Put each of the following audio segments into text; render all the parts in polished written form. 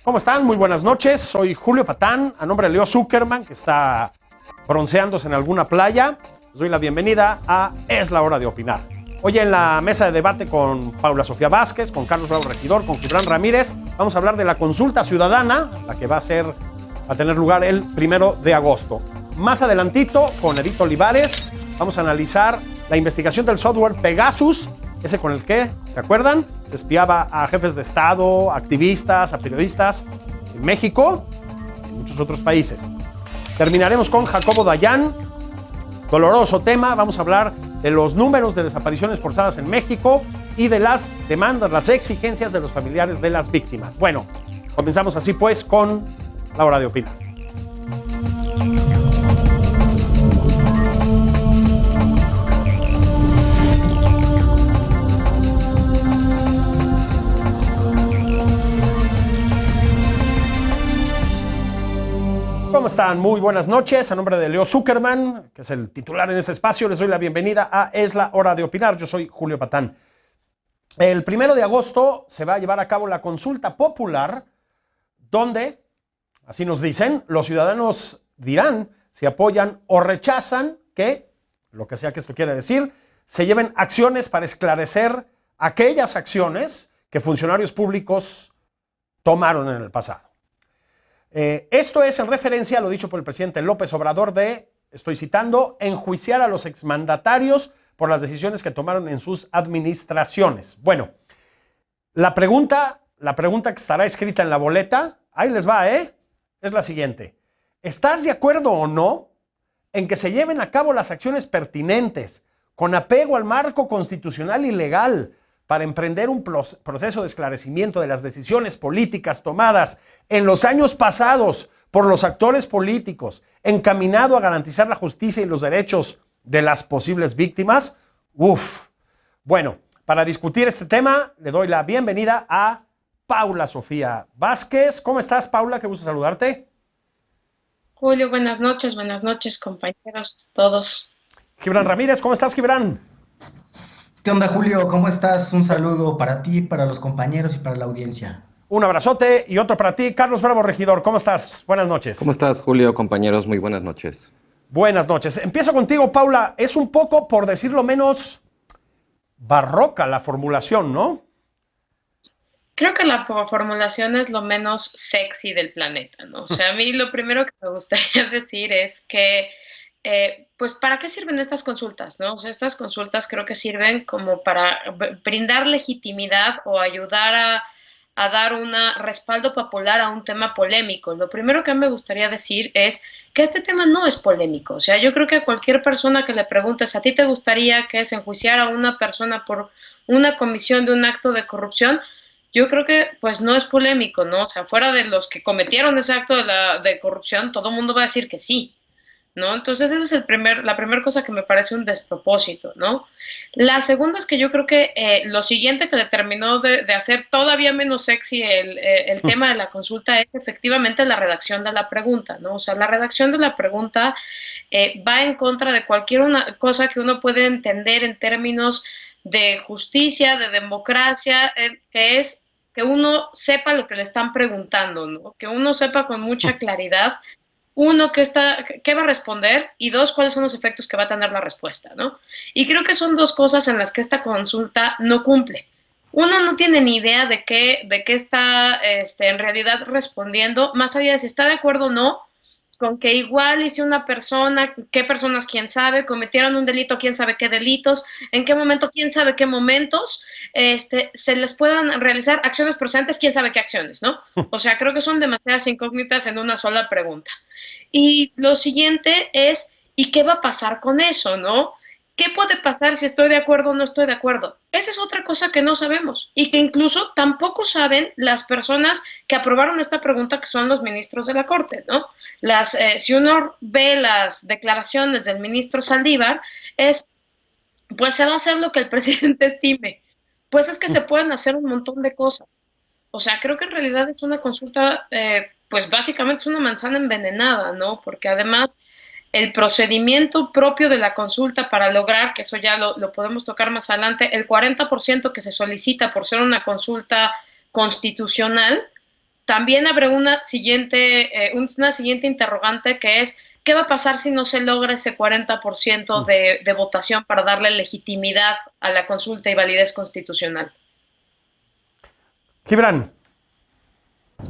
¿Cómo están? Muy buenas noches. Soy Julio Patán, a nombre de Leo Zuckerman, que está bronceándose en alguna playa. Les doy la bienvenida a Es la Hora de Opinar. Hoy en la mesa de debate con Paula Sofía Vázquez, con Carlos Bravo Regidor, con Gibran Ramírez, vamos a hablar de la consulta ciudadana, la que va a tener lugar el 1 de agosto. Más adelantito, con Edith Olivares, vamos a analizar la investigación del software Pegasus, ese con el que, ¿se acuerdan? Se espiaba a jefes de Estado, a activistas, a periodistas en México y en muchos otros países. Terminaremos con Jacobo Dayan, doloroso tema. Vamos a hablar de los números de desapariciones forzadas en México y de las demandas, las exigencias de los familiares de las víctimas. Bueno, comenzamos así pues con la hora de opinar. ¿Cómo están? Muy buenas noches. A nombre de Leo Zuckerman, que es el titular en este espacio, les doy la bienvenida a Es la Hora de Opinar. Yo soy Julio Patán. El 1 de agosto se va a llevar a cabo la consulta popular, donde, así nos dicen, los ciudadanos dirán si apoyan o rechazan que, lo que sea que esto quiera decir, se lleven acciones para esclarecer aquellas acciones que funcionarios públicos tomaron en el pasado. Esto es en referencia a lo dicho por el presidente López Obrador de, estoy citando, enjuiciar a los exmandatarios por las decisiones que tomaron en sus administraciones. Bueno, la pregunta que estará escrita en la boleta, ahí les va, es la siguiente. ¿Estás de acuerdo o no en que se lleven a cabo las acciones pertinentes con apego al marco constitucional y legal para emprender un proceso de esclarecimiento de las decisiones políticas tomadas en los años pasados por los actores políticos, encaminado a garantizar la justicia y los derechos de las posibles víctimas? Bueno, para discutir este tema, le doy la bienvenida a Paula Sofía Vázquez. ¿Cómo estás, Paula? Qué gusto saludarte. Julio, buenas noches, compañeros, todos. Gibran Ramírez, ¿cómo estás, Gibran? ¿Qué onda, Julio? ¿Cómo estás? Un saludo para ti, para los compañeros y para la audiencia. Un abrazote y otro para ti. Carlos Bravo Regidor, ¿cómo estás? Buenas noches. ¿Cómo estás, Julio? Compañeros, muy buenas noches. Buenas noches. Empiezo contigo, Paula. Es un poco, por decirlo menos, barroca la formulación, ¿no? Creo que la formulación es lo menos sexy del planeta, ¿no? O sea, a mí lo primero que me gustaría decir es que pues, ¿para qué sirven estas consultas, no? O sea, estas consultas creo que sirven como para brindar legitimidad o ayudar a dar un respaldo popular a un tema polémico. Lo primero que me gustaría decir es que este tema no es polémico. O sea, yo creo que a cualquier persona que le preguntes, ¿a ti te gustaría que se enjuiciara a una persona por una comisión de un acto de corrupción? Yo creo que pues no es polémico, ¿no? O sea, fuera de los que cometieron ese acto de corrupción, todo el mundo va a decir que sí, ¿no? Entonces esa es la primera cosa que me parece un despropósito, ¿no? La segunda es que yo creo que lo siguiente que determinó de hacer todavía menos sexy el tema de la consulta es efectivamente la redacción de la pregunta, ¿no? O sea, la redacción de la pregunta va en contra de cualquier cosa que uno puede entender en términos de justicia, de democracia, que es que uno sepa lo que le están preguntando, ¿no? Que uno sepa con mucha claridad, uno, qué va a responder, y dos, cuáles son los efectos que va a tener la respuesta, ¿no? Y creo que son dos cosas en las que esta consulta no cumple. Uno no tiene ni idea de qué está en realidad respondiendo, más allá de si está de acuerdo o no, con que igual hice una persona, qué personas, quién sabe, cometieron un delito, quién sabe qué delitos, en qué momento, quién sabe qué momentos, se les puedan realizar acciones procedentes, quién sabe qué acciones, ¿no? O sea, creo que son demasiadas incógnitas en una sola pregunta. Y lo siguiente es, ¿y qué va a pasar con eso, no? ¿Qué puede pasar si estoy de acuerdo o no estoy de acuerdo? Esa es otra cosa que no sabemos y que incluso tampoco saben las personas que aprobaron esta pregunta, que son los ministros de la Corte, ¿no? Si uno ve las declaraciones del ministro Saldívar, pues se va a hacer lo que el presidente estime. Pues es que se pueden hacer un montón de cosas. O sea, creo que en realidad es una consulta, pues básicamente es una manzana envenenada, ¿no? Porque además el procedimiento propio de la consulta para lograr, que eso ya lo podemos tocar más adelante, el 40% que se solicita por ser una consulta constitucional, también habrá una siguiente interrogante, que es, ¿qué va a pasar si no se logra ese 40% de votación para darle legitimidad a la consulta y validez constitucional? Gibran.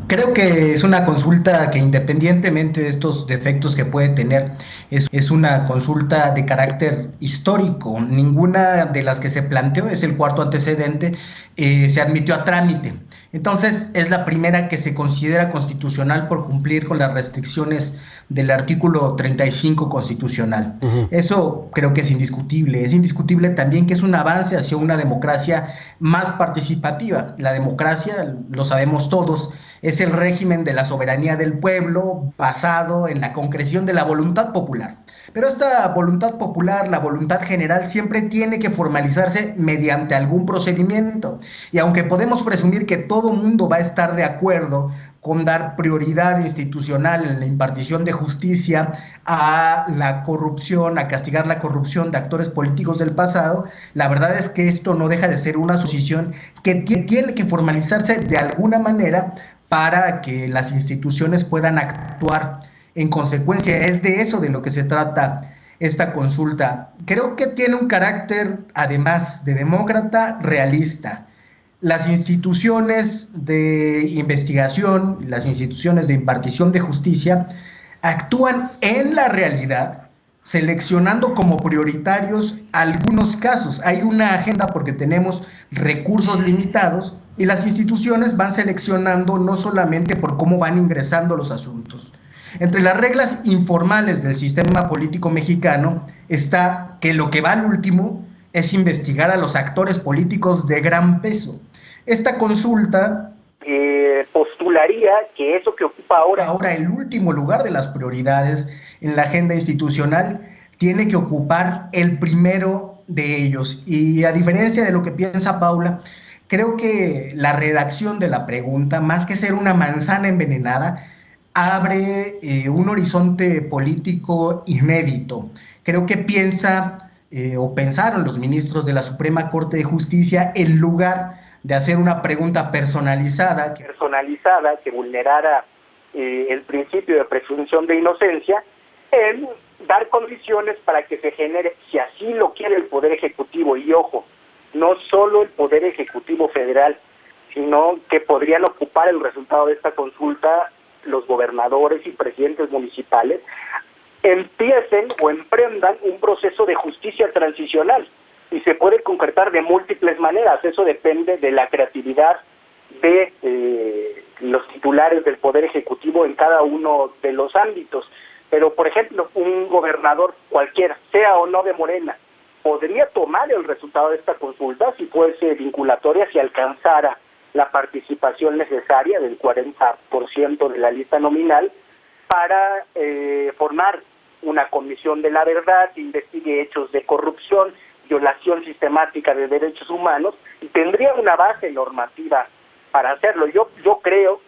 Creo que es una consulta que, independientemente de estos defectos que puede tener, es una consulta de carácter histórico. Ninguna de las que se planteó, es el cuarto antecedente, se admitió a trámite. Entonces, es la primera que se considera constitucional por cumplir con las restricciones del artículo 35 constitucional. Eso creo que es indiscutible. Es indiscutible también que es un avance hacia una democracia más participativa. La democracia, lo sabemos todos, es el régimen de la soberanía del pueblo basado en la concreción de la voluntad popular. Pero esta voluntad popular, la voluntad general, siempre tiene que formalizarse mediante algún procedimiento. Y aunque podemos presumir que todo mundo va a estar de acuerdo con dar prioridad institucional en la impartición de justicia a la corrupción, a castigar la corrupción de actores políticos del pasado, la verdad es que esto no deja de ser una suposición que tiene que formalizarse de alguna manera para que las instituciones puedan actuar en consecuencia. Es de eso de lo que se trata esta consulta. Creo que tiene un carácter, además de demócrata, realista. Las instituciones de investigación, las instituciones de impartición de justicia, actúan en la realidad, seleccionando como prioritarios algunos casos. Hay una agenda porque tenemos recursos limitados, y las instituciones van seleccionando no solamente por cómo van ingresando los asuntos. Entre las reglas informales del sistema político mexicano está que lo que va al último es investigar a los actores políticos de gran peso. Esta consulta postularía que eso que ocupa ahora el último lugar de las prioridades en la agenda institucional tiene que ocupar el primero de ellos. Y a diferencia de lo que piensa Paula, creo que la redacción de la pregunta, más que ser una manzana envenenada, abre un horizonte político inédito. Creo que pensaron los ministros de la Suprema Corte de Justicia, en lugar de hacer una pregunta personalizada que vulnerara el principio de presunción de inocencia, en dar condiciones para que se genere, si así lo quiere el Poder Ejecutivo, y ojo, no solo el Poder Ejecutivo federal, sino que podrían ocupar el resultado de esta consulta los gobernadores y presidentes municipales, empiecen o emprendan un proceso de justicia transicional, y se puede concretar de múltiples maneras. Eso depende de la creatividad de los titulares del Poder Ejecutivo en cada uno de los ámbitos. Pero, por ejemplo, un gobernador cualquiera, sea o no de Morena, podría tomar el resultado de esta consulta si fuese vinculatoria, si alcanzara la participación necesaria del 40% de la lista nominal para formar una comisión de la verdad que investigue hechos de corrupción, violación sistemática de derechos humanos, y tendría una base normativa para hacerlo. Yo creo,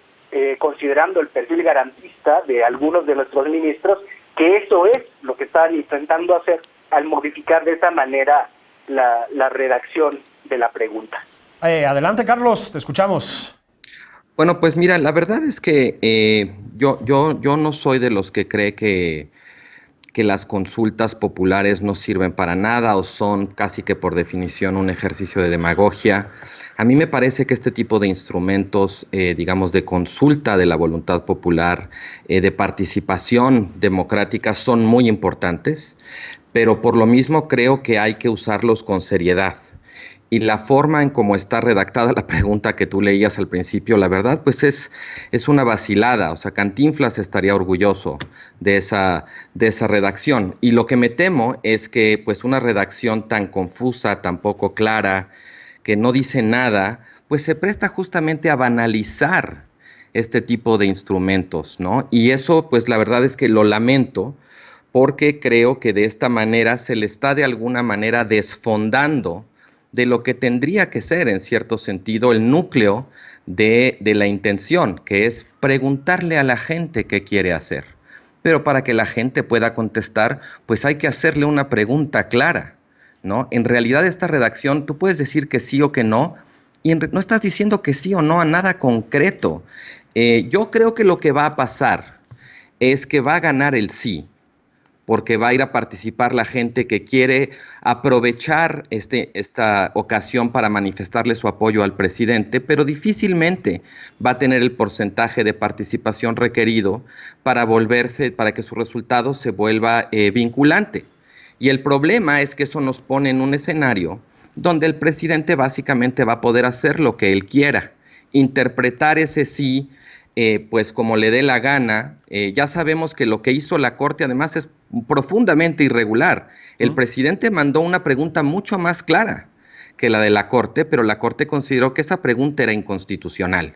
considerando el perfil garantista de algunos de nuestros ministros, que eso es lo que están intentando hacer al modificar de esa manera la redacción de la pregunta. Adelante, Carlos, te escuchamos. Bueno, pues mira, la verdad es que yo no soy de los que cree que las consultas populares no sirven para nada o son casi que por definición un ejercicio de demagogia. A mí me parece que este tipo de instrumentos, digamos, de consulta de la voluntad popular, de participación democrática, son muy importantes, pero por lo mismo creo que hay que usarlos con seriedad. Y la forma en cómo está redactada la pregunta que tú leías al principio, la verdad, pues es una vacilada. O sea, Cantinflas estaría orgulloso de esa redacción. Y lo que me temo es que pues una redacción tan confusa, tan poco clara, que no dice nada, pues se presta justamente a banalizar este tipo de instrumentos, ¿no? Y eso, pues la verdad es que lo lamento, porque creo que de esta manera se le está de alguna manera desfondando de lo que tendría que ser, en cierto sentido, el núcleo de la intención, que es preguntarle a la gente qué quiere hacer. Pero para que la gente pueda contestar, pues hay que hacerle una pregunta clara, ¿no? En realidad esta redacción, tú puedes decir que sí o que no, y no estás diciendo que sí o no a nada concreto. Yo creo que lo que va a pasar es que va a ganar el sí, porque va a ir a participar la gente que quiere aprovechar esta ocasión para manifestarle su apoyo al presidente, pero difícilmente va a tener el porcentaje de participación requerido para que su resultado se vuelva vinculante. Y el problema es que eso nos pone en un escenario donde el presidente básicamente va a poder hacer lo que él quiera, interpretar ese sí pues como le dé la gana. Ya sabemos que lo que hizo la Corte además es profundamente irregular. El presidente mandó una pregunta mucho más clara que la de la Corte, pero la Corte consideró que esa pregunta era inconstitucional.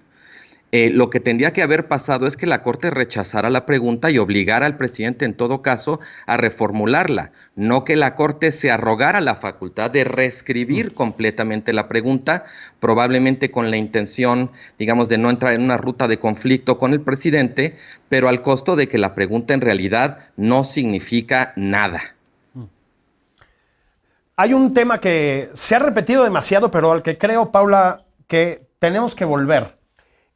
Lo que tendría que haber pasado es que la Corte rechazara la pregunta y obligara al presidente en todo caso a reformularla, no que la Corte se arrogara la facultad de reescribir completamente la pregunta, probablemente con la intención, digamos, de no entrar en una ruta de conflicto con el presidente, pero al costo de que la pregunta en realidad no significa nada. Hay un tema que se ha repetido demasiado, pero al que creo, Paula, que tenemos que volver.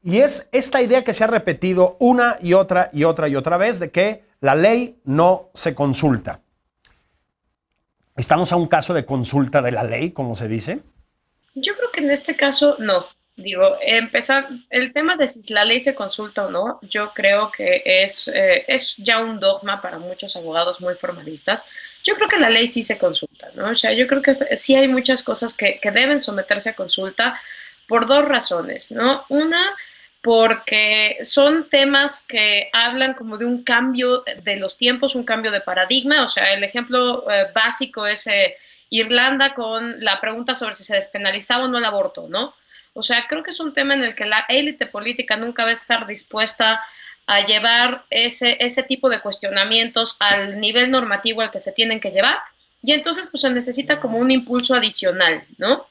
Y es esta idea que se ha repetido una y otra y otra y otra vez de que la ley no se consulta. ¿Estamos a un caso de consulta de la ley, como se dice? Yo creo que en este caso no. Digo, empezar el tema de si la ley se consulta o no, yo creo que es ya un dogma para muchos abogados muy formalistas. Yo creo que la ley sí se consulta, ¿no? O sea, yo creo que sí hay muchas cosas que deben someterse a consulta por dos razones, ¿no? Una, porque son temas que hablan como de un cambio de los tiempos, un cambio de paradigma. O sea, el ejemplo básico es Irlanda con la pregunta sobre si se despenalizaba o no el aborto, ¿no? O sea, creo que es un tema en el que la élite política nunca va a estar dispuesta a llevar ese tipo de cuestionamientos al nivel normativo al que se tienen que llevar, y entonces pues se necesita como un impulso adicional, ¿no?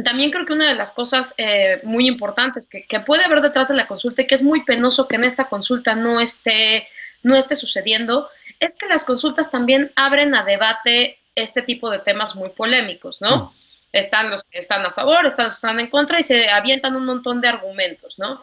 También creo que una de las cosas muy importantes que puede haber detrás de la consulta, y que es muy penoso que en esta consulta no esté sucediendo, es que las consultas también abren a debate este tipo de temas muy polémicos, ¿no? Están los que están a favor, están los que están en contra, y se avientan un montón de argumentos, ¿no?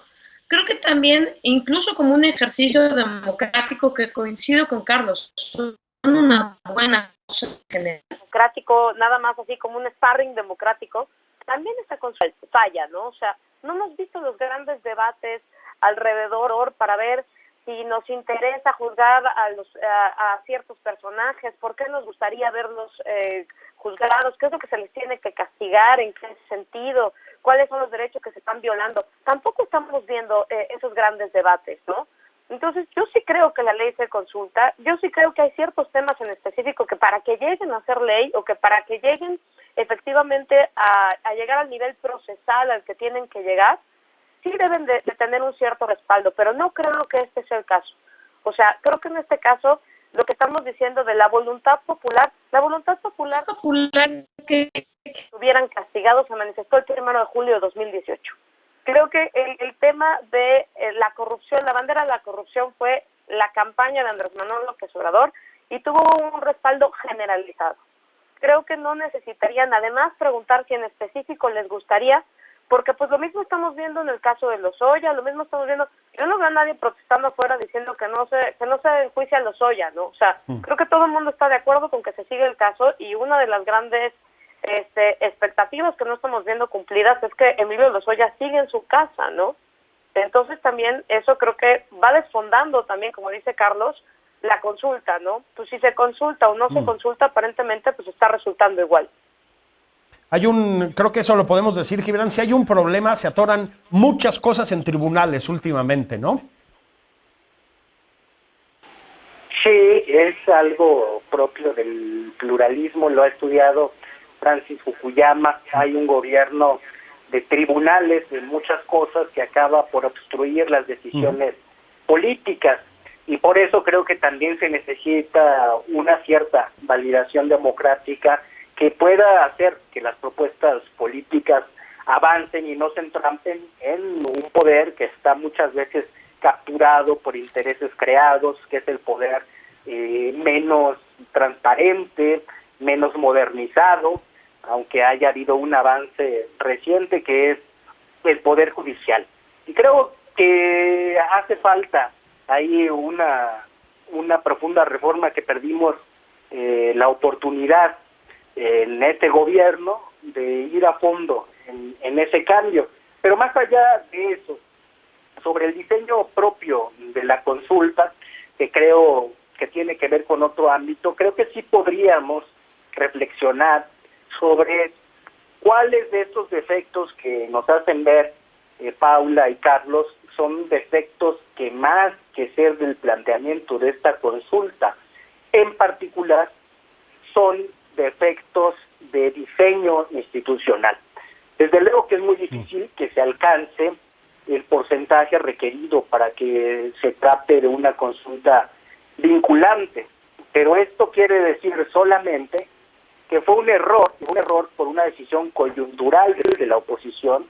Creo que también, incluso como un ejercicio democrático, que coincido con Carlos, son una buena cosa democrático, nada más así como un sparring democrático, también esta consulta falla, ¿no? O sea, no hemos visto los grandes debates alrededor para ver si nos interesa juzgar a ciertos personajes, por qué nos gustaría verlos juzgados, qué es lo que se les tiene que castigar, en qué sentido, cuáles son los derechos que se están violando. Tampoco estamos viendo esos grandes debates, ¿no? Entonces, yo sí creo que la ley se consulta, yo sí creo que hay ciertos temas en específico que para que lleguen a ser ley, o que para que lleguen efectivamente a llegar al nivel procesal al que tienen que llegar, sí deben de tener un cierto respaldo, pero no creo que este sea el caso. O sea, creo que en este caso, lo que estamos diciendo de la voluntad popular que estuvieran castigados se manifestó el 1 de julio de 2018. Creo que el tema de la corrupción, la bandera de la corrupción fue la campaña de Andrés Manuel López Obrador, y tuvo un respaldo generalizado. Creo que no necesitarían además preguntar si en específico les gustaría, porque pues lo mismo estamos viendo en el caso de Lozoya, lo mismo estamos viendo. Yo no veo a nadie protestando afuera diciendo que no se enjuicia a Lozoya, ¿no? O sea, creo que todo el mundo está de acuerdo con que se siga el caso, y una de las grandes expectativas que no estamos viendo cumplidas es que Emilio Lozoya sigue en su casa, ¿no? Entonces también eso creo que va desfondando también, como dice Carlos, la consulta, ¿no? Pues si se consulta o no se consulta, aparentemente pues está resultando igual. Creo que eso lo podemos decir, Gibran, si hay un problema, se atoran muchas cosas en tribunales últimamente, ¿no? Sí, es algo propio del pluralismo, lo ha estudiado Francis Fukuyama. Hay un gobierno de tribunales de muchas cosas que acaba por obstruir las decisiones políticas, y por eso creo que también se necesita una cierta validación democrática que pueda hacer que las propuestas políticas avancen y no se entrampen en un poder que está muchas veces capturado por intereses creados, que es el poder menos transparente, menos modernizado, aunque haya habido un avance reciente, que es el poder judicial. Y creo que hace falta ahí una profunda reforma que perdimos la oportunidad en este gobierno de ir a fondo en ese cambio. Pero más allá de eso, sobre el diseño propio de la consulta, que creo que tiene que ver con otro ámbito, creo que sí podríamos reflexionar sobre cuáles de estos defectos que nos hacen ver Paula y Carlos son defectos que más que ser del planteamiento de esta consulta, en particular son defectos de diseño institucional. Desde luego que es muy difícil que se alcance el porcentaje requerido para que se trate de una consulta vinculante, pero esto quiere decir solamente que fue un error por una decisión coyuntural de la oposición,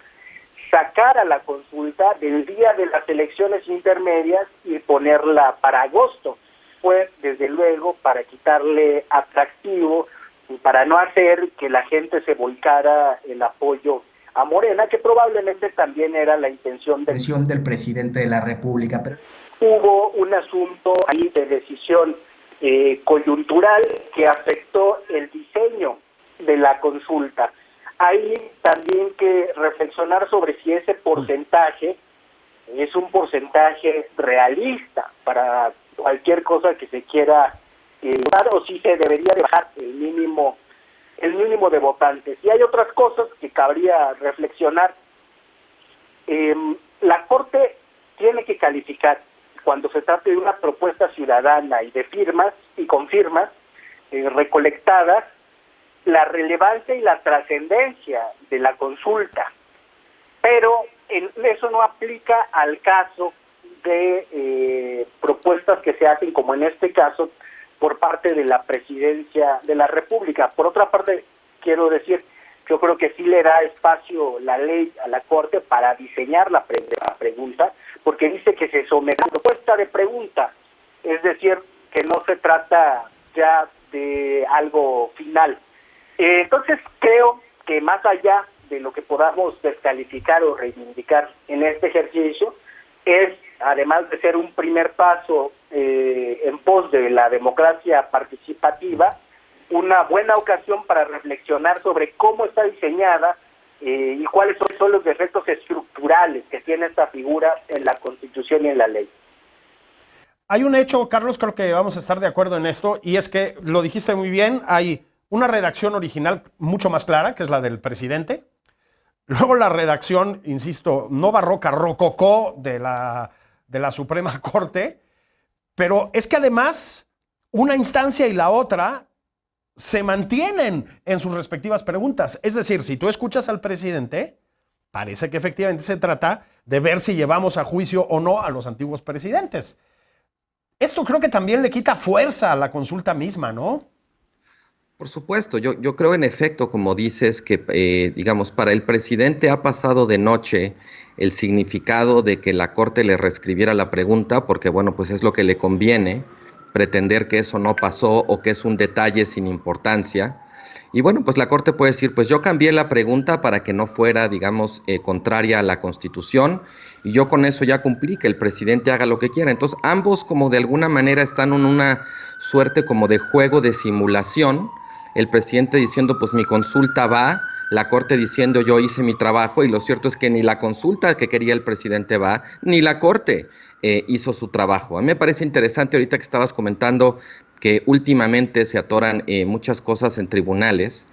sacar a la consulta del día de las elecciones intermedias y ponerla para agosto. Fue, desde luego, para quitarle atractivo y para no hacer que la gente se volcara el apoyo a Morena, que probablemente también era la intención del presidente de la República. Pero hubo un asunto ahí de decisión coyuntural que afectó el diseño de la consulta. Hay también que reflexionar sobre si ese porcentaje es un porcentaje realista para cualquier cosa que se quiera dar, o si se debería de bajar el mínimo de votantes. Y hay otras cosas que cabría reflexionar. La Corte tiene que calificar, cuando se trate de una propuesta ciudadana y de firmas y con firmas recolectadas, la relevancia y la trascendencia de la consulta, pero eso no aplica al caso de propuestas que se hacen, como en este caso, por parte de la Presidencia de la República. Por otra parte, quiero decir, yo creo que sí le da espacio la ley a la Corte para diseñar la pregunta, porque dice que se somete a propuesta de pregunta, es decir, que no se trata ya de algo final. Entonces creo que más allá de lo que podamos descalificar o reivindicar en este ejercicio, es, además de ser un primer paso en pos de la democracia participativa, una buena ocasión para reflexionar sobre cómo está diseñada y cuáles son los defectos estructurales que tiene esta figura en la Constitución y en la ley. Hay un hecho, Carlos, creo que vamos a estar de acuerdo en esto, y es que, lo dijiste muy bien, hay una redacción original mucho más clara, que es la del presidente. Luego la redacción, insisto, no barroca, rococó de la Suprema Corte, pero es que además una instancia y la otra se mantienen en sus respectivas preguntas. Es decir, si tú escuchas al presidente, parece que efectivamente se trata de ver si llevamos a juicio o no a los antiguos presidentes. Esto creo que también le quita fuerza a la consulta misma, ¿no? Por supuesto, yo creo en efecto, como dices, que digamos, para el presidente ha pasado de noche el significado de que la Corte le reescribiera la pregunta, porque bueno, pues es lo que le conviene, pretender que eso no pasó o que es un detalle sin importancia. Y bueno, pues la Corte puede decir, pues yo cambié la pregunta para que no fuera, digamos, contraria a la Constitución, y yo con eso ya cumplí, que el presidente haga lo que quiera. Entonces ambos como de alguna manera están en una suerte como de juego de simulación, el presidente diciendo pues mi consulta va, la Corte diciendo yo hice mi trabajo, y lo cierto es que ni la consulta que quería el presidente va, ni la Corte hizo su trabajo. A mí me parece interesante ahorita que estabas comentando que últimamente se atoran muchas cosas en tribunales,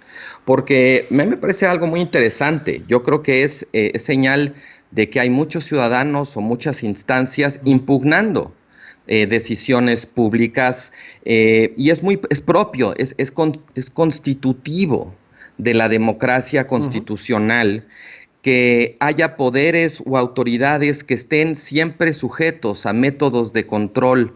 porque a mí me parece algo muy interesante. Yo creo que es señal de que hay muchos ciudadanos o muchas instancias impugnando decisiones públicas, y es propio, es constitutivo de la democracia constitucional que haya poderes o autoridades que estén siempre sujetos a métodos de control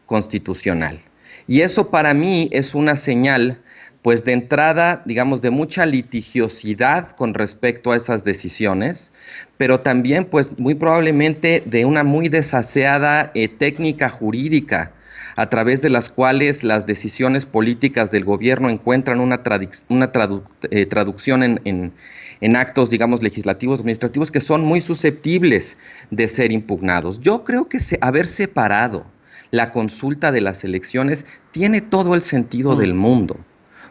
constitucional. Y eso para mí es una señal, pues de entrada, digamos, de mucha litigiosidad con respecto a esas decisiones, pero también, pues muy probablemente de una muy desaseada técnica jurídica, a través de las cuales las decisiones políticas del gobierno encuentran una traducción en actos, digamos, legislativos, administrativos, que son muy susceptibles de ser impugnados. Yo creo que haber separado la consulta de las elecciones tiene todo el sentido del mundo,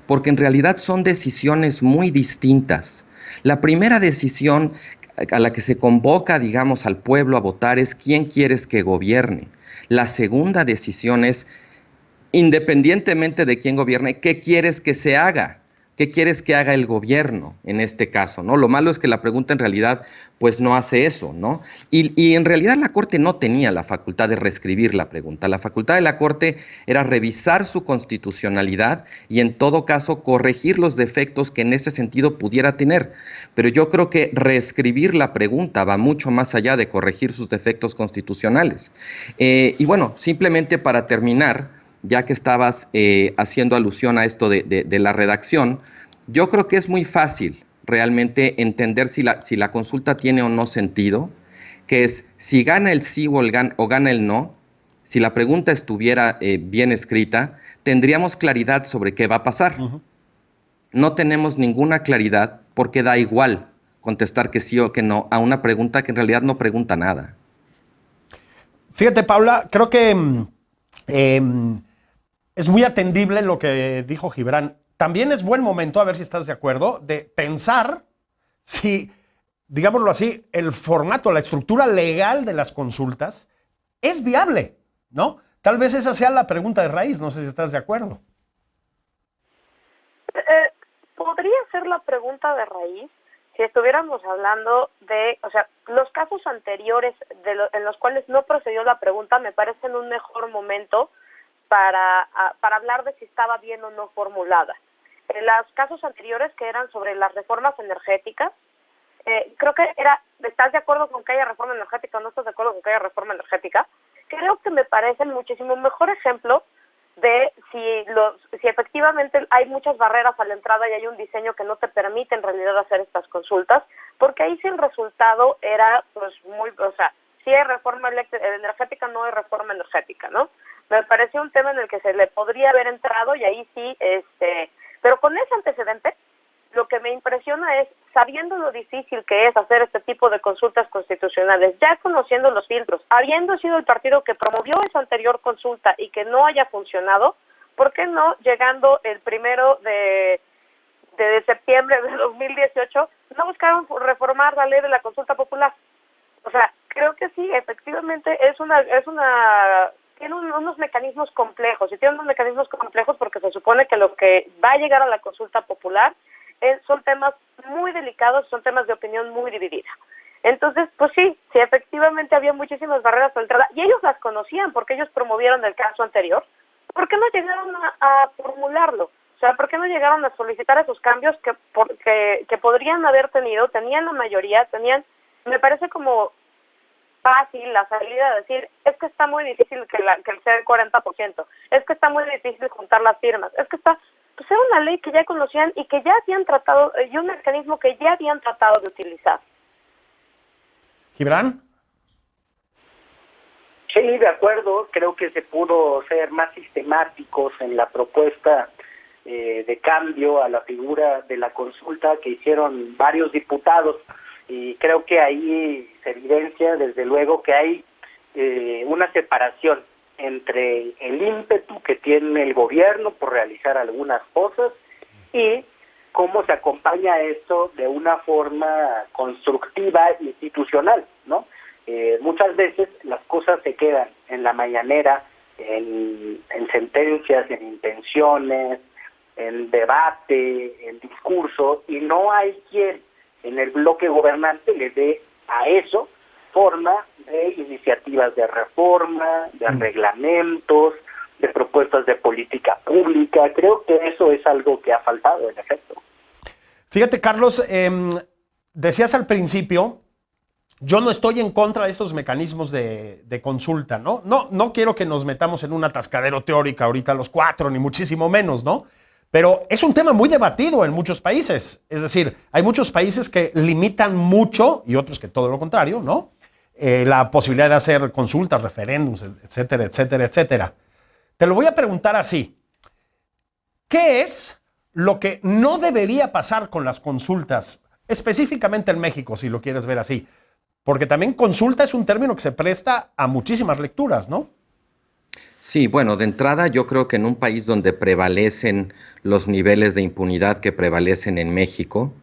porque en realidad son decisiones muy distintas. La primera decisión a la que se convoca, digamos, al pueblo a votar es quién quieres que gobierne. La segunda decisión es, independientemente de quién gobierne, ¿qué quieres que se haga? ¿Qué quieres que haga el gobierno en este caso, ¿no? Lo malo es que la pregunta en realidad pues no hace eso, ¿no? Y en realidad la Corte no tenía la facultad de reescribir la pregunta. La facultad de la Corte era revisar su constitucionalidad y en todo caso corregir los defectos que en ese sentido pudiera tener. Pero yo creo que reescribir la pregunta va mucho más allá de corregir sus defectos constitucionales. Y bueno, simplemente para terminar, ya que estabas haciendo alusión a esto de la redacción, yo creo que es muy fácil realmente entender si la consulta tiene o no sentido, que es si gana el sí o gana el no. Si la pregunta estuviera bien escrita, tendríamos claridad sobre qué va a pasar. No tenemos ninguna claridad porque da igual contestar que sí o que no a una pregunta que en realidad no pregunta nada. Fíjate, Paula, creo que es muy atendible lo que dijo Gibran. También es buen momento, a ver si estás de acuerdo, de pensar si, digámoslo así, el formato, la estructura legal de las consultas es viable, ¿no? Tal vez esa sea la pregunta de raíz, no sé si estás de acuerdo. Podría ser la pregunta de raíz si estuviéramos hablando de, o sea, los casos anteriores en los cuales no procedió la pregunta me parecen un mejor momento para hablar de si estaba bien o no formulada. En los casos anteriores, que eran sobre las reformas energéticas, creo que ¿estás de acuerdo con que haya reforma energética o no estás de acuerdo con que haya reforma energética? Creo que me parece muchísimo mejor ejemplo de si efectivamente hay muchas barreras a la entrada y hay un diseño que no te permite en realidad hacer estas consultas, porque ahí sí el resultado era, pues, si hay reforma energética, no hay reforma energética, ¿no? Me pareció un tema en el que se le podría haber entrado y ahí sí, pero con ese antecedente, lo que me impresiona es, sabiendo lo difícil que es hacer este tipo de consultas constitucionales, ya conociendo los filtros, habiendo sido el partido que promovió esa anterior consulta y que no haya funcionado, ¿por qué no, llegando el 1 de septiembre de 2018, no buscaron reformar la ley de la consulta popular? O sea, creo que sí, efectivamente tiene unos mecanismos complejos, y tiene unos mecanismos complejos porque se supone que lo que va a llegar a la consulta popular son temas muy delicados, son temas de opinión muy dividida. Entonces, pues sí, efectivamente había muchísimas barreras de entrada, y ellos las conocían porque ellos promovieron el caso anterior. ¿Por qué no llegaron a formularlo? O sea, ¿por qué no llegaron a solicitar esos cambios que podrían haber tenían la mayoría, me parece como fácil la salida de decir, es que está muy difícil que sea el 40%, es que está muy difícil juntar las firmas, es que pues era una ley que ya conocían y que ya habían tratado, y un mecanismo que ya habían tratado de utilizar. ¿Gibran? Sí, de acuerdo, creo que se pudo ser más sistemáticos en la propuesta de cambio a la figura de la consulta que hicieron varios diputados, y creo que ahí se evidencia desde luego que hay una separación entre el ímpetu que tiene el gobierno por realizar algunas cosas y cómo se acompaña esto de una forma constructiva institucional, ¿no? Muchas veces las cosas se quedan en la mañanera, en sentencias, en intenciones, en debate, en discurso, y no hay quien en el bloque gobernante le dé a eso forma de iniciativas de reforma, de reglamentos, de propuestas de política pública. Creo que eso es algo que ha faltado, en efecto. Fíjate, Carlos, decías al principio, yo no estoy en contra de estos mecanismos de consulta, ¿no? No quiero que nos metamos en un atascadero teórico ahorita los cuatro, ni muchísimo menos, ¿no? Pero es un tema muy debatido en muchos países. Es decir, hay muchos países que limitan mucho, y otros que todo lo contrario, ¿no? La posibilidad de hacer consultas, referéndums, etcétera, etcétera, etcétera. Te lo voy a preguntar así. ¿Qué es lo que no debería pasar con las consultas específicamente en México, si lo quieres ver así. Porque también consulta es un término que se presta a muchísimas lecturas, ¿no? Sí, bueno, de entrada yo creo que en un país donde prevalecen los niveles de impunidad que prevalecen en México,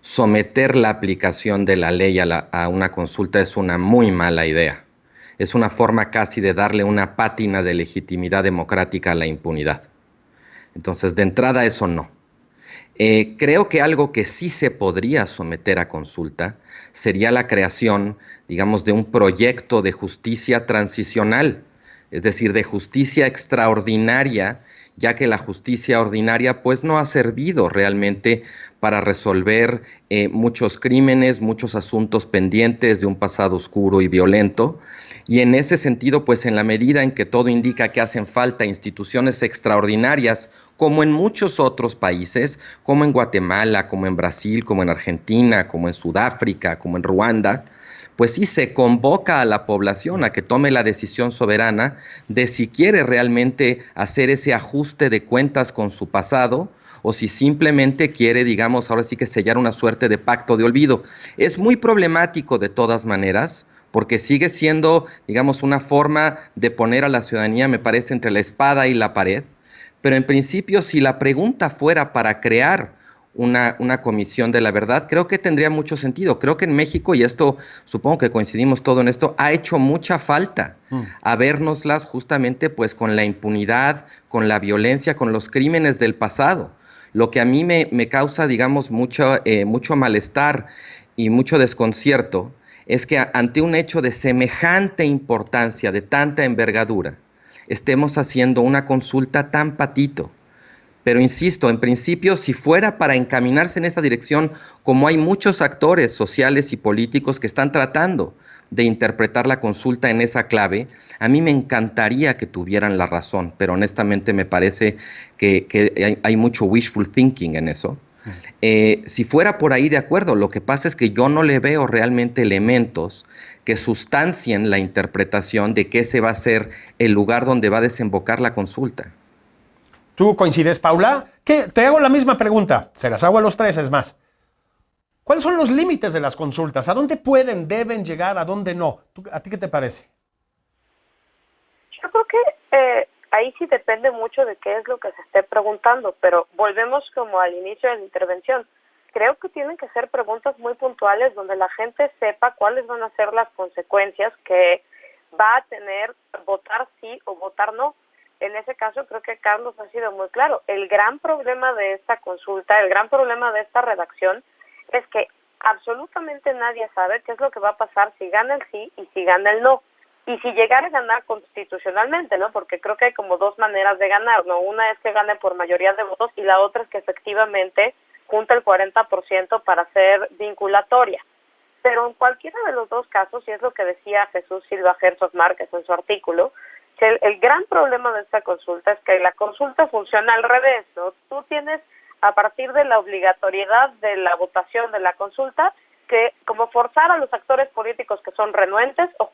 someter la aplicación de la ley a una consulta es una muy mala idea. Es una forma casi de darle una pátina de legitimidad democrática a la impunidad. Entonces, de entrada eso no. Creo que algo que sí se podría someter a consulta sería la creación, digamos, de un proyecto de justicia transicional, es decir, de justicia extraordinaria, ya que la justicia ordinaria pues no ha servido realmente para resolver muchos crímenes, muchos asuntos pendientes de un pasado oscuro y violento. Y en ese sentido, pues en la medida en que todo indica que hacen falta instituciones extraordinarias, como en muchos otros países, como en Guatemala, como en Brasil, como en Argentina, como en Sudáfrica, como en Ruanda, pues sí se convoca a la población a que tome la decisión soberana de si quiere realmente hacer ese ajuste de cuentas con su pasado o si simplemente quiere, digamos, ahora sí que sellar una suerte de pacto de olvido. Es muy problemático de todas maneras, porque sigue siendo, digamos, una forma de poner a la ciudadanía, me parece, entre la espada y la pared. Pero en principio, si la pregunta fuera para crear una comisión de la verdad, creo que tendría mucho sentido. Creo que en México, y esto supongo que coincidimos todo en esto, ha hecho mucha falta habérnoslas justamente pues con la impunidad, con la violencia, con los crímenes del pasado. Lo que a mí me causa, digamos, mucho malestar y mucho desconcierto es que ante un hecho de semejante importancia, de tanta envergadura, estemos haciendo una consulta tan patito. Pero insisto, en principio, si fuera para encaminarse en esa dirección, como hay muchos actores sociales y políticos que están tratando de interpretar la consulta en esa clave, a mí me encantaría que tuvieran la razón, pero honestamente me parece que hay mucho wishful thinking en eso. Si fuera por ahí, de acuerdo, lo que pasa es que yo no le veo realmente elementos que sustancien la interpretación de que ese va a ser el lugar donde va a desembocar la consulta. ¿Tú coincides, Paula? Te hago la misma pregunta, se las hago a los tres, es más. ¿Cuáles son los límites de las consultas? ¿A dónde pueden, deben llegar, a dónde no? ¿A ti qué te parece? Yo creo que ahí sí depende mucho de qué es lo que se esté preguntando, pero volvemos como al inicio de la intervención. Creo que tienen que ser preguntas muy puntuales donde la gente sepa cuáles van a ser las consecuencias que va a tener votar sí o votar no. En ese caso creo que Carlos ha sido muy claro. El gran problema de esta consulta, el gran problema de esta redacción es que absolutamente nadie sabe qué es lo que va a pasar si gana el sí y si gana el no. Y si llegara a ganar constitucionalmente, ¿no? Porque creo que hay como dos maneras de ganar, ¿no? Una es que gane por mayoría de votos y la otra es que efectivamente junta el 40% para ser vinculatoria. Pero en cualquiera de los dos casos, y es lo que decía Jesús Silva Herzog Márquez en su artículo, el gran problema de esta consulta es que la consulta funciona al revés, ¿no? Tú tienes, a partir de la obligatoriedad de la votación de la consulta, que como forzar a los actores políticos que son renuentes o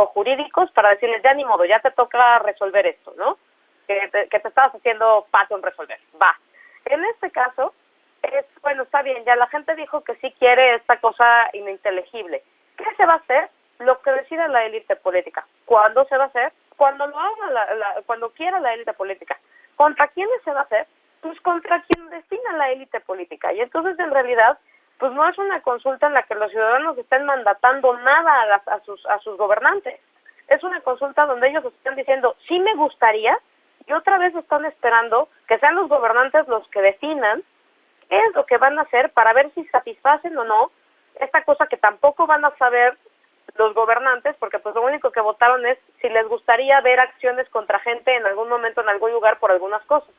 jurídicos para decirles, ya ni modo, ya te toca resolver esto, ¿no? Que te estabas haciendo pato en resolver. Va. En este caso, bueno, está bien, ya la gente dijo que sí quiere esta cosa ininteligible. ¿Qué se va a hacer? Lo que decida la élite política. ¿Cuándo se va a hacer? Cuando lo haga cuando quiera la élite política. ¿Contra quiénes se va a hacer? Pues contra quien destina la élite política. Y entonces, en realidad, pues no es una consulta en la que los ciudadanos estén mandatando nada a sus gobernantes. Es una consulta donde ellos están diciendo, sí me gustaría, y otra vez están esperando que sean los gobernantes los que definan qué es lo que van a hacer para ver si satisfacen o no esta cosa que tampoco van a saber los gobernantes, porque pues lo único que votaron es si les gustaría ver acciones contra gente en algún momento, en algún lugar, por algunas cosas.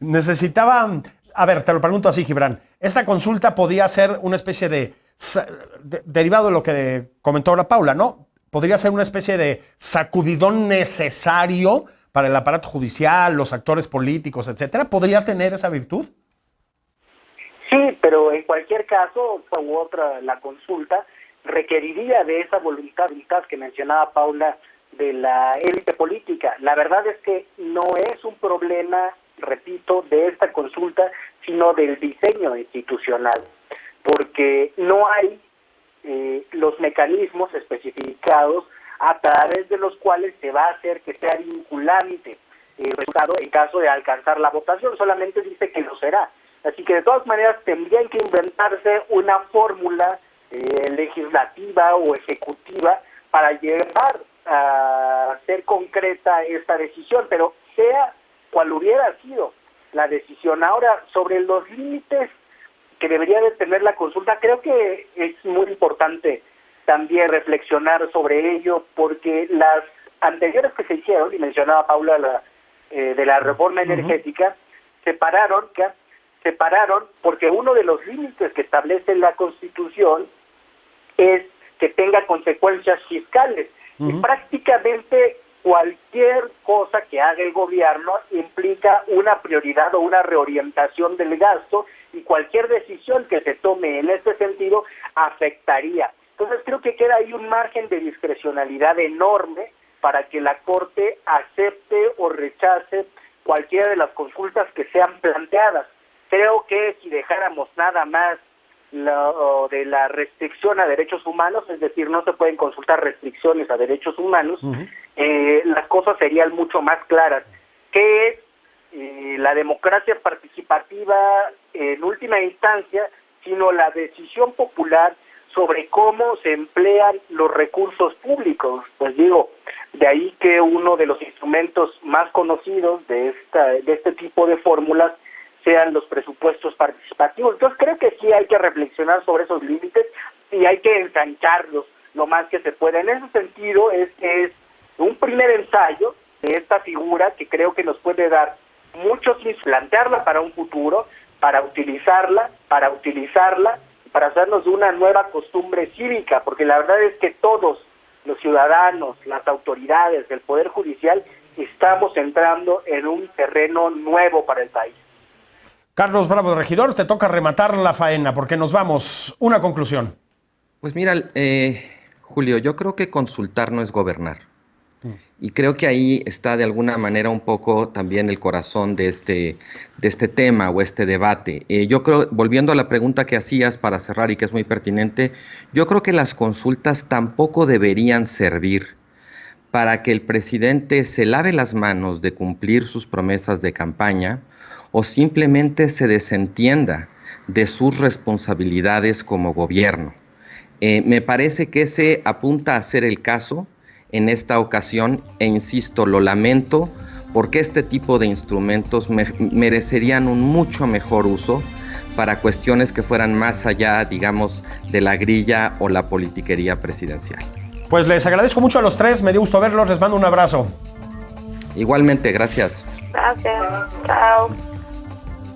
Necesitaba, a ver, te lo pregunto así, Gibran, ¿esta consulta podía ser una especie derivado de lo que comentó ahora Paula, ¿no? ¿Podría ser una especie de sacudidón necesario para el aparato judicial, los actores políticos, etcétera? ¿Podría tener esa virtud? Sí, pero en cualquier caso, u otra, la consulta requeriría de esa voluntad que mencionaba Paula de la élite política. La verdad es que no es un problema, repito, de esta consulta, sino del diseño institucional. porque no hay los mecanismos especificados a través de los cuales se va a hacer que sea vinculante el resultado en caso de alcanzar la votación, solamente dice que lo será. Así que de todas maneras tendrían que inventarse una fórmula legislativa o ejecutiva para llevar a ser concreta esta decisión, pero sea cual hubiera sido la decisión. Ahora, sobre los límites que debería de tener la consulta, creo que es muy importante también reflexionar sobre ello, porque las anteriores que se hicieron, y mencionaba Paula de la reforma energética, se pararon porque uno de los límites que establece la Constitución es que tenga consecuencias fiscales. Y prácticamente cualquier cosa que haga el gobierno implica una prioridad o una reorientación del gasto, y cualquier decisión que se tome en este sentido afectaría. Entonces creo que queda ahí un margen de discrecionalidad enorme para que la Corte acepte o rechace cualquiera de las consultas que sean planteadas. Creo que si dejáramos nada más lo de la restricción a derechos humanos, es decir, no se pueden consultar restricciones a derechos humanos, las cosas serían mucho más claras. ¿Qué es la democracia participativa en última instancia, sino la decisión popular sobre cómo se emplean los recursos públicos? Pues digo, de ahí que uno de los instrumentos más conocidos de este tipo de fórmulas sean los presupuestos participativos. Entonces creo que sí hay que reflexionar sobre esos límites y hay que ensancharlos lo más que se pueda. En ese sentido es un primer ensayo de esta figura que creo que nos puede dar muchos, plantearla para un futuro, para utilizarla, para hacernos de una nueva costumbre cívica, porque la verdad es que todos los ciudadanos, las autoridades del Poder Judicial, estamos entrando en un terreno nuevo para el país. Carlos Bravo, regidor, te toca rematar la faena porque nos vamos. Una conclusión. Pues mira, Julio, yo creo que consultar no es gobernar. Y creo que ahí está de alguna manera un poco también el corazón de este tema o este debate. Yo creo, volviendo a la pregunta que hacías para cerrar y que es muy pertinente, yo creo que las consultas tampoco deberían servir para que el presidente se lave las manos de cumplir sus promesas de campaña o simplemente se desentienda de sus responsabilidades como gobierno. Me parece que ese apunta a ser el caso en esta ocasión, e insisto, lo lamento, porque este tipo de instrumentos merecerían un mucho mejor uso para cuestiones que fueran más allá, digamos, de la grilla o la politiquería presidencial. Pues les agradezco mucho a los tres, me dio gusto verlos, les mando un abrazo. Igualmente, gracias. Gracias, chao.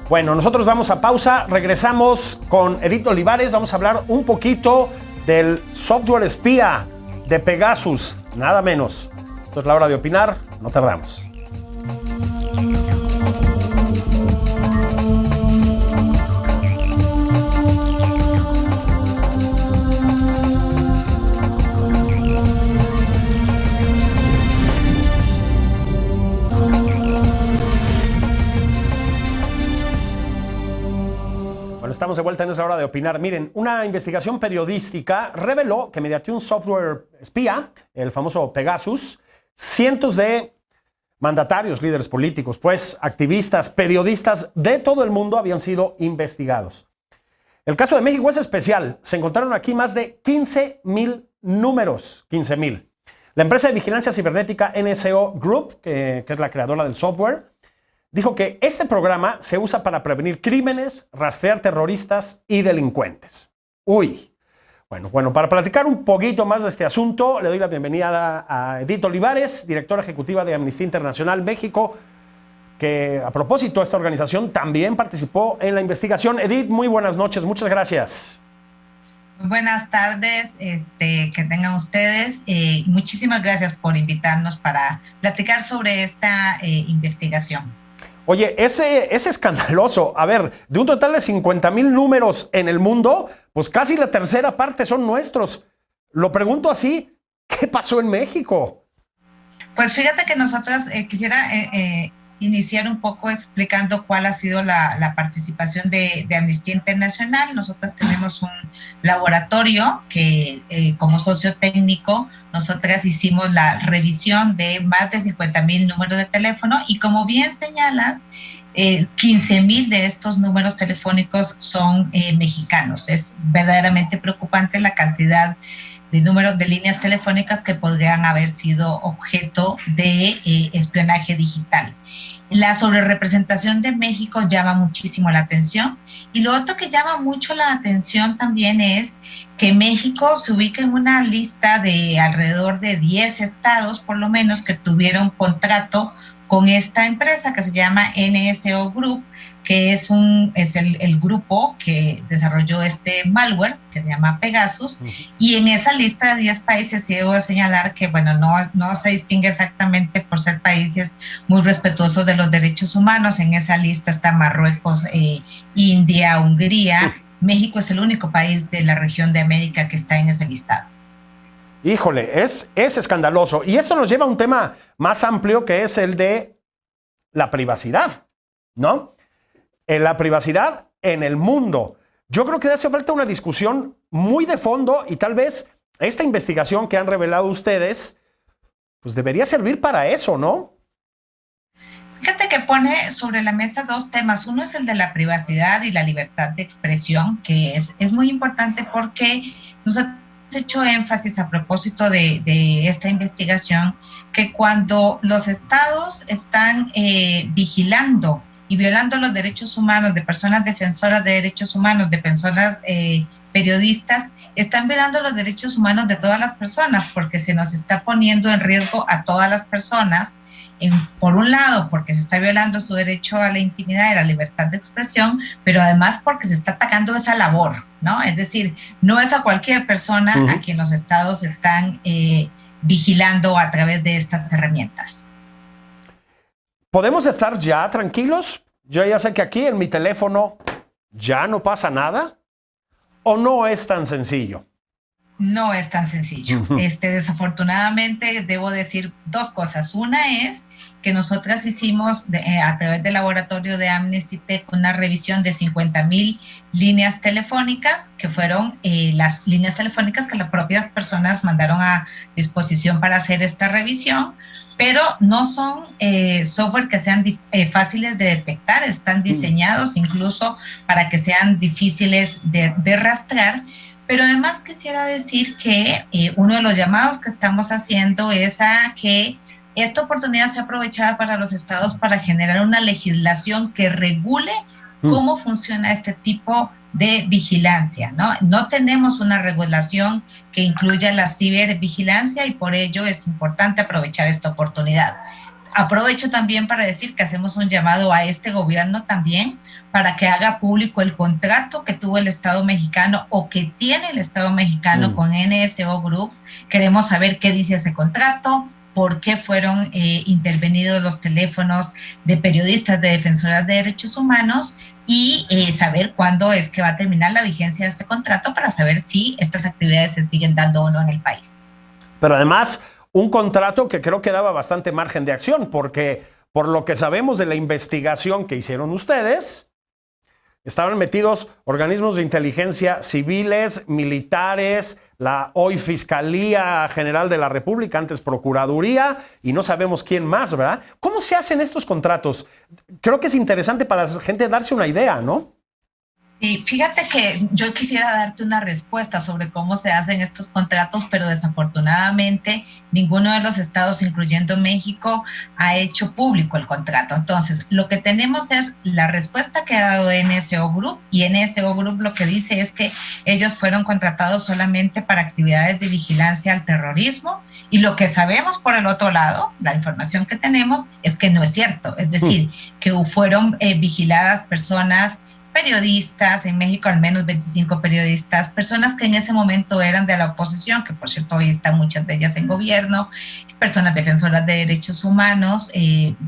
Bueno, nosotros vamos a pausa, regresamos con Edith Olivares, vamos a hablar un poquito del software espía de Pegasus, nada menos. Esto es la hora de opinar, no tardamos. Estamos de vuelta en esa hora de opinar. Miren, una investigación periodística reveló que mediante un software espía, el famoso Pegasus, cientos de mandatarios, líderes políticos, pues activistas, periodistas de todo el mundo habían sido investigados. El caso de México es especial. Se encontraron aquí más de 15,000 números. 15,000. La empresa de vigilancia cibernética NSO Group, que es la creadora del software, dijo que este programa se usa para prevenir crímenes, rastrear terroristas y delincuentes. Uy. Bueno, para platicar un poquito más de este asunto, le doy la bienvenida a Edith Olivares, directora ejecutiva de Amnistía Internacional México, que a propósito esta organización también participó en la investigación. Edith, muy buenas noches, muchas gracias. Muy buenas tardes, que tengan ustedes. Muchísimas gracias por invitarnos para platicar sobre esta investigación. Oye, ese es escandaloso. A ver, de un total de 50,000 números en el mundo, pues casi la tercera parte son nuestros. Lo pregunto así, ¿qué pasó en México? Pues fíjate que nosotros quisiera iniciar un poco explicando cuál ha sido la participación de Amnistía Internacional. Nosotros tenemos un laboratorio que como socio técnico, nosotras hicimos la revisión de más de 50,000 números de teléfono y como bien señalas, 15,000 de estos números telefónicos son mexicanos. Es verdaderamente preocupante la cantidad de números de líneas telefónicas que podrían haber sido objeto de espionaje digital. La sobrerepresentación de México llama muchísimo la atención y lo otro que llama mucho la atención también es que México se ubica en una lista de alrededor de 10 estados por lo menos que tuvieron contrato con esta empresa que se llama NSO Group, que es el grupo que desarrolló este malware que se llama Pegasus, y en esa lista de 10 países sí debo señalar que, bueno, no se distingue exactamente por ser países muy respetuosos de los derechos humanos. En esa lista está Marruecos, India, Hungría. México es el único país de la región de América que está en ese listado. Híjole, es escandaloso. Y esto nos lleva a un tema más amplio que es el de la privacidad, ¿no? La privacidad en el mundo. Yo creo que hace falta una discusión muy de fondo y tal vez esta investigación que han revelado ustedes, pues debería servir para eso, ¿no? Fíjate que pone sobre la mesa dos temas. Uno es el de la privacidad y la libertad de expresión, que es muy importante porque nosotros hemos hecho énfasis a propósito de esta investigación que cuando los estados están vigilando y violando los derechos humanos de personas defensoras de derechos humanos, de personas periodistas, están violando los derechos humanos de todas las personas porque se nos está poniendo en riesgo a todas las personas, por un lado porque se está violando su derecho a la intimidad y la libertad de expresión, pero además porque se está atacando esa labor, ¿no? Es decir, no es a cualquier persona a quien los estados están vigilando a través de estas herramientas. ¿Podemos estar ya tranquilos? Yo ya sé que aquí en mi teléfono ya no pasa nada. ¿O no es tan sencillo? No es tan sencillo. Desafortunadamente debo decir dos cosas. Una es que nosotras hicimos a través del laboratorio de Amnesty Tech una revisión de 50,000 líneas telefónicas, que fueron las líneas telefónicas que las propias personas mandaron a disposición para hacer esta revisión, pero no son software que sean fáciles de detectar, están diseñados incluso para que sean difíciles de rastrear. Pero además quisiera decir que uno de los llamados que estamos haciendo es a que esta oportunidad sea aprovechada para los estados para generar una legislación que regule cómo funciona este tipo de vigilancia, ¿no? No tenemos una regulación que incluya la cibervigilancia y por ello es importante aprovechar esta oportunidad. Aprovecho también para decir que hacemos un llamado a este gobierno también para que haga público el contrato que tuvo el Estado mexicano o que tiene el Estado mexicano con NSO Group. Queremos saber qué dice ese contrato, por qué fueron intervenidos los teléfonos de periodistas, de defensoras de derechos humanos y saber cuándo es que va a terminar la vigencia de ese contrato para saber si estas actividades se siguen dando o no en el país. Pero además, un contrato que creo que daba bastante margen de acción, porque por lo que sabemos de la investigación que hicieron ustedes, estaban metidos organismos de inteligencia civiles, militares, la hoy Fiscalía General de la República, antes Procuraduría, y no sabemos quién más, ¿verdad? ¿Cómo se hacen estos contratos? Creo que es interesante para la gente darse una idea, ¿no? Sí, fíjate que yo quisiera darte una respuesta sobre cómo se hacen estos contratos, pero desafortunadamente ninguno de los estados, incluyendo México, ha hecho público el contrato. Entonces, lo que tenemos es la respuesta que ha dado NSO Group, y NSO Group lo que dice es que ellos fueron contratados solamente para actividades de vigilancia al terrorismo, y lo que sabemos por el otro lado, la información que tenemos, es que no es cierto. Es decir, que fueron vigiladas personas, periodistas, en México al menos 25 periodistas, personas que en ese momento eran de la oposición, que por cierto hoy están muchas de ellas en gobierno, personas defensoras de derechos humanos,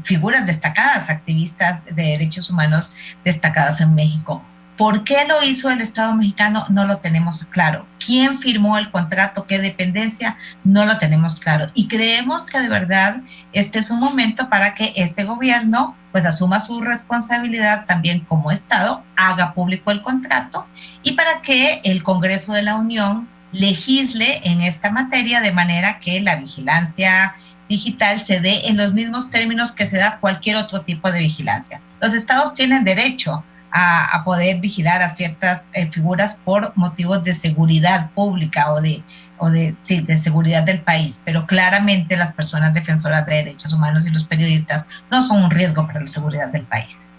figuras destacadas, activistas de derechos humanos destacadas en México. ¿Por qué lo hizo el Estado mexicano? No lo tenemos claro. ¿Quién firmó el contrato? ¿Qué dependencia? No lo tenemos claro. Y creemos que de verdad este es un momento para que este gobierno pues asuma su responsabilidad también como Estado, haga público el contrato y para que el Congreso de la Unión legisle en esta materia de manera que la vigilancia digital se dé en los mismos términos que se da cualquier otro tipo de vigilancia. Los estados tienen derecho a poder vigilar a ciertas figuras por motivos de seguridad pública o de seguridad del país, pero claramente las personas defensoras de derechos humanos y los periodistas no son un riesgo para la seguridad del país.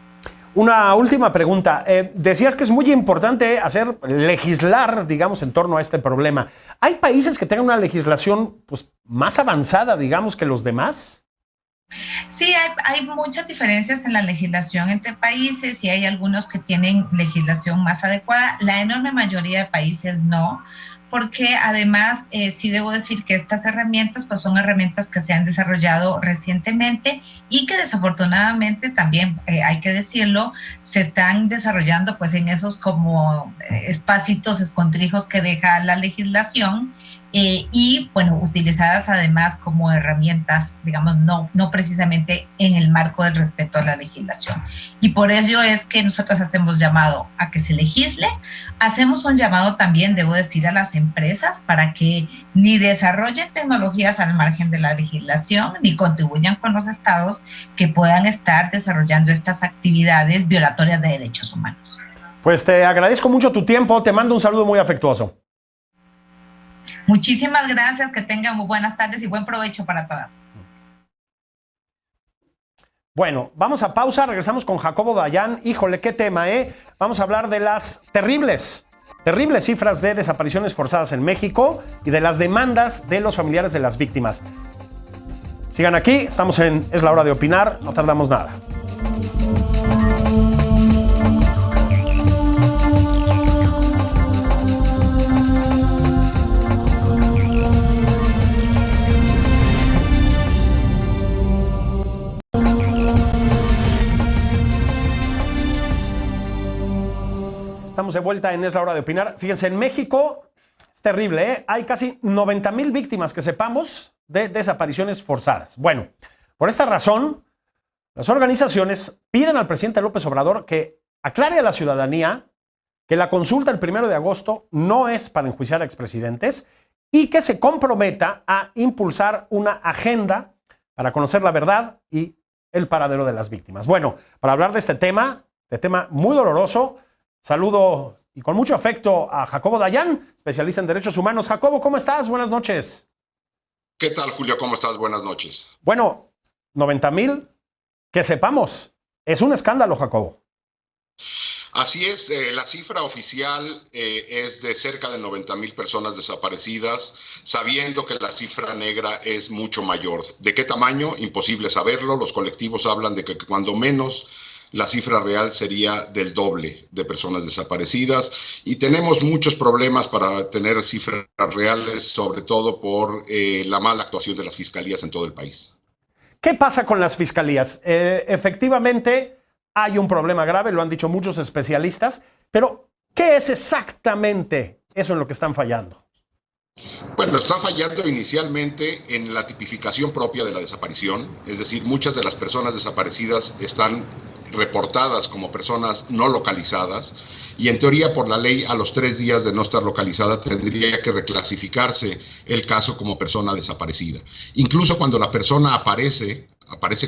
Una última pregunta. Decías que es muy importante legislar, digamos, en torno a este problema. ¿Hay países que tengan una legislación pues, más avanzada, digamos, que los demás? Sí, hay muchas diferencias en la legislación entre países y hay algunos que tienen legislación más adecuada. La enorme mayoría de países no, porque además sí debo decir que estas herramientas pues son herramientas que se han desarrollado recientemente y que desafortunadamente también hay que decirlo, se están desarrollando pues en esos como espacitos escondrijos que deja la legislación. Y bueno, utilizadas además como herramientas, digamos, no precisamente en el marco del respeto a la legislación. Y por ello es que nosotros hacemos llamado a que se legisle, hacemos un llamado también, debo decir, a las empresas para que ni desarrollen tecnologías al margen de la legislación, ni contribuyan con los estados que puedan estar desarrollando estas actividades violatorias de derechos humanos. Pues te agradezco mucho tu tiempo, te mando un saludo muy afectuoso. Muchísimas gracias, que tengan muy buenas tardes y buen provecho para todas. Bueno, vamos a pausa, regresamos con Jacobo Dayan. Híjole, qué tema, ¿eh? Vamos a hablar de las terribles cifras de desapariciones forzadas en México y de las demandas de los familiares de las víctimas. Sigan aquí, estamos en Es la Hora de Opinar, no tardamos nada. Estamos de vuelta en Es la Hora de Opinar. Fíjense, en México es terrible, ¿eh? Hay casi 90,000 víctimas que sepamos de desapariciones forzadas. Bueno, por esta razón, las organizaciones piden al presidente López Obrador que aclare a la ciudadanía que la consulta el 1 de agosto no es para enjuiciar a expresidentes y que se comprometa a impulsar una agenda para conocer la verdad y el paradero de las víctimas. Bueno, para hablar de este tema muy doloroso, saludo y con mucho afecto a Jacobo Dayan, especialista en derechos humanos. Jacobo, ¿cómo estás? Buenas noches. ¿Qué tal, Julio? ¿Cómo estás? Buenas noches. Bueno, 90,000, que sepamos, es un escándalo, Jacobo. Así es, la cifra oficial es de cerca de 90,000 personas desaparecidas, sabiendo que la cifra negra es mucho mayor. ¿De qué tamaño? Imposible saberlo. Los colectivos hablan de que cuando menos la cifra real sería del doble de personas desaparecidas y tenemos muchos problemas para tener cifras reales, sobre todo por la mala actuación de las fiscalías en todo el país. ¿Qué pasa con las fiscalías? Efectivamente, hay un problema grave, lo han dicho muchos especialistas, pero ¿qué es exactamente eso en lo que están fallando? Bueno, está fallando inicialmente en la tipificación propia de la desaparición, es decir, muchas de las personas desaparecidas están reportadas como personas no localizadas y en teoría por la ley a los 3 días de no estar localizada tendría que reclasificarse el caso como persona desaparecida. Incluso cuando la persona aparece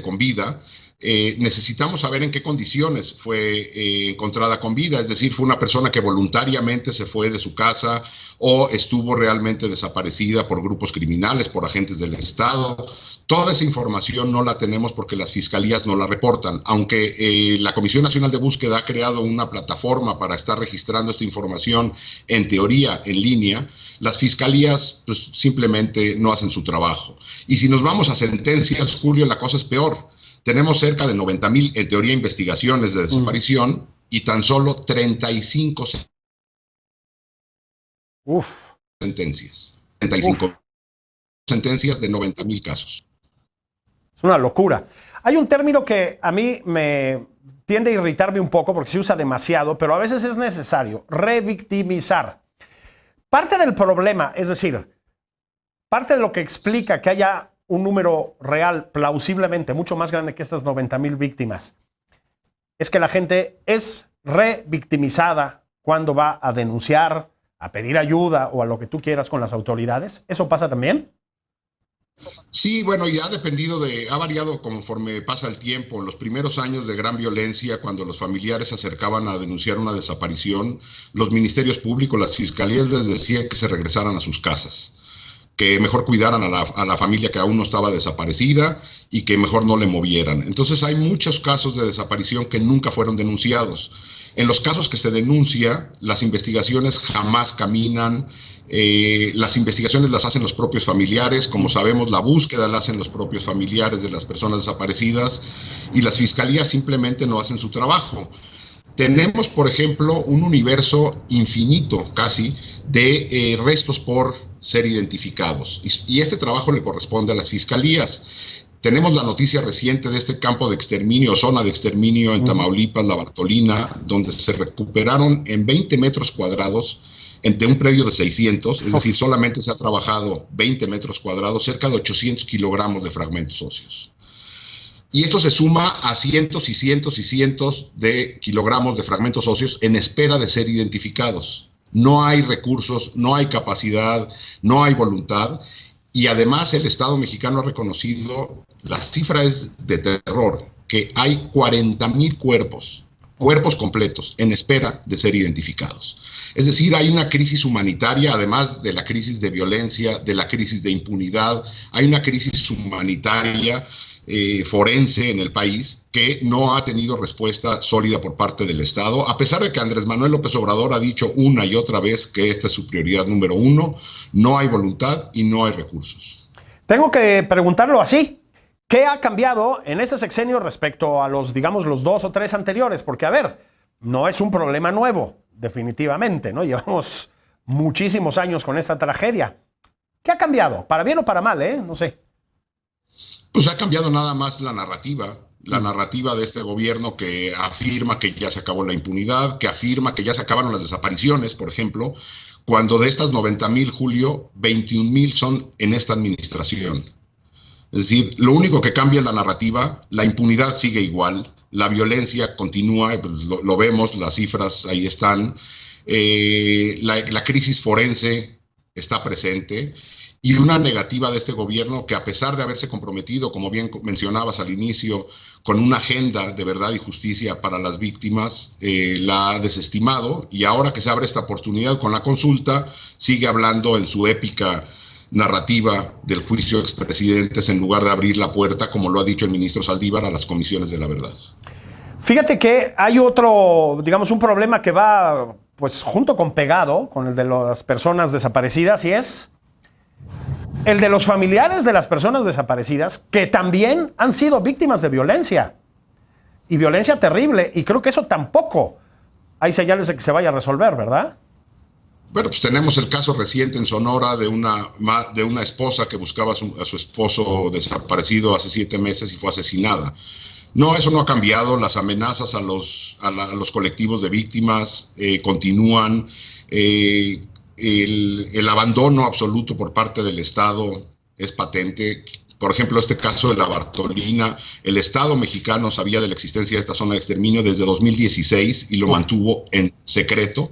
con vida, necesitamos saber en qué condiciones fue encontrada con vida, es decir, fue una persona que voluntariamente se fue de su casa o estuvo realmente desaparecida por grupos criminales, por agentes del Estado. Toda esa información no la tenemos porque las fiscalías no la reportan, aunque la Comisión Nacional de Búsqueda ha creado una plataforma para estar registrando esta información en teoría en línea. Las fiscalías pues, simplemente no hacen su trabajo. Y si nos vamos a sentencias, Julio, la cosa es peor. Tenemos cerca de 90,000, en teoría, investigaciones de desaparición y tan solo 35 sentencias. 35 sentencias de 90,000 casos. Es una locura. Hay un término que a mí me tiende a irritarme un poco porque se usa demasiado, pero a veces es necesario revictimizar. Parte del problema, es decir, parte de lo que explica que haya un número real plausiblemente mucho más grande que estas 90,000 víctimas, es que la gente es revictimizada cuando va a denunciar, a pedir ayuda o a lo que tú quieras con las autoridades. ¿Eso pasa también? Sí, bueno, y ha variado conforme pasa el tiempo. En los primeros años de gran violencia, cuando los familiares se acercaban a denunciar una desaparición, los ministerios públicos, las fiscalías les decían que se regresaran a sus casas, que mejor cuidaran a la familia que aún no estaba desaparecida y que mejor no le movieran. Entonces hay muchos casos de desaparición que nunca fueron denunciados. En los casos que se denuncia, las investigaciones jamás caminan. Las investigaciones las hacen los propios familiares. Como sabemos, la búsqueda la hacen los propios familiares de las personas desaparecidas y las fiscalías simplemente no hacen su trabajo. Tenemos, por ejemplo, un universo infinito casi de restos por ser identificados y este trabajo le corresponde a las fiscalías. Tenemos la noticia reciente de este campo de exterminio, zona de exterminio en Tamaulipas, La Bartolina, donde se recuperaron en 20 metros cuadrados de un predio de 600, es decir, solamente se ha trabajado 20 metros cuadrados, cerca de 800 kilogramos de fragmentos óseos. Y esto se suma a cientos y cientos y cientos de kilogramos de fragmentos óseos en espera de ser identificados. No hay recursos, no hay capacidad, no hay voluntad. Y además el Estado mexicano ha reconocido, la cifra es de terror, que hay 40,000 cuerpos completos en espera de ser identificados. Es decir, hay una crisis humanitaria, además de la crisis de violencia, de la crisis de impunidad, hay una crisis humanitaria forense en el país que no ha tenido respuesta sólida por parte del Estado, a pesar de que Andrés Manuel López Obrador ha dicho una y otra vez que esta es su prioridad número uno. No hay voluntad y no hay recursos. Tengo que preguntarlo así. ¿Qué ha cambiado en este sexenio respecto a los, digamos, los 2 o 3 anteriores? Porque, a ver, no es un problema nuevo, definitivamente, ¿no? Llevamos muchísimos años con esta tragedia. ¿Qué ha cambiado? ¿Para bien o para mal, No sé. Pues ha cambiado nada más la narrativa de este gobierno que afirma que ya se acabó la impunidad, que afirma que ya se acabaron las desapariciones, por ejemplo, cuando de estas 90,000, Julio, 21,000 son en esta administración. Es decir, lo único que cambia es la narrativa, la impunidad sigue igual, la violencia continúa, lo vemos, las cifras ahí están, la crisis forense está presente. Y una negativa de este gobierno que, a pesar de haberse comprometido, como bien mencionabas al inicio, con una agenda de verdad y justicia para las víctimas, la ha desestimado, y ahora que se abre esta oportunidad con la consulta, sigue hablando en su épica narrativa del juicio de expresidentes en lugar de abrir la puerta, como lo ha dicho el ministro Saldívar, a las comisiones de la verdad. Fíjate que hay otro, digamos, un problema que va pues junto con pegado con el de las personas desaparecidas, y es el de los familiares de las personas desaparecidas que también han sido víctimas de violencia, y violencia terrible, y creo que eso tampoco hay señales de que se vaya a resolver, ¿verdad? Bueno, pues tenemos el caso reciente en Sonora de una esposa que buscaba a su esposo desaparecido hace 7 meses y fue asesinada. No, eso no ha cambiado. Las amenazas a los colectivos de víctimas continúan. El abandono absoluto por parte del Estado es patente. Por ejemplo, este caso de La Bartolina, el Estado mexicano sabía de la existencia de esta zona de exterminio desde 2016 y lo mantuvo en secreto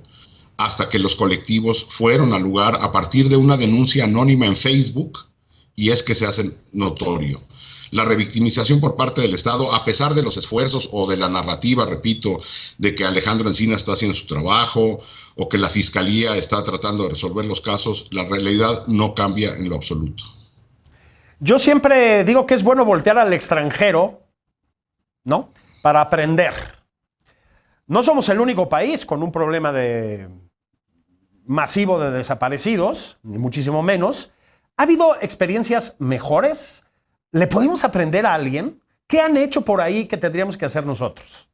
hasta que los colectivos fueron al lugar a partir de una denuncia anónima en Facebook, y es que se hace notorio. La revictimización por parte del Estado, a pesar de los esfuerzos o de la narrativa, repito, de que Alejandro Encinas está haciendo su trabajo o que la Fiscalía está tratando de resolver los casos, la realidad no cambia en lo absoluto. Yo siempre digo que es bueno voltear al extranjero, ¿no? Para aprender. No somos el único país con un problema masivo de desaparecidos, ni muchísimo menos. ¿Ha habido experiencias mejores? ¿Le podemos aprender a alguien? ¿Qué han hecho por ahí que tendríamos que hacer nosotros?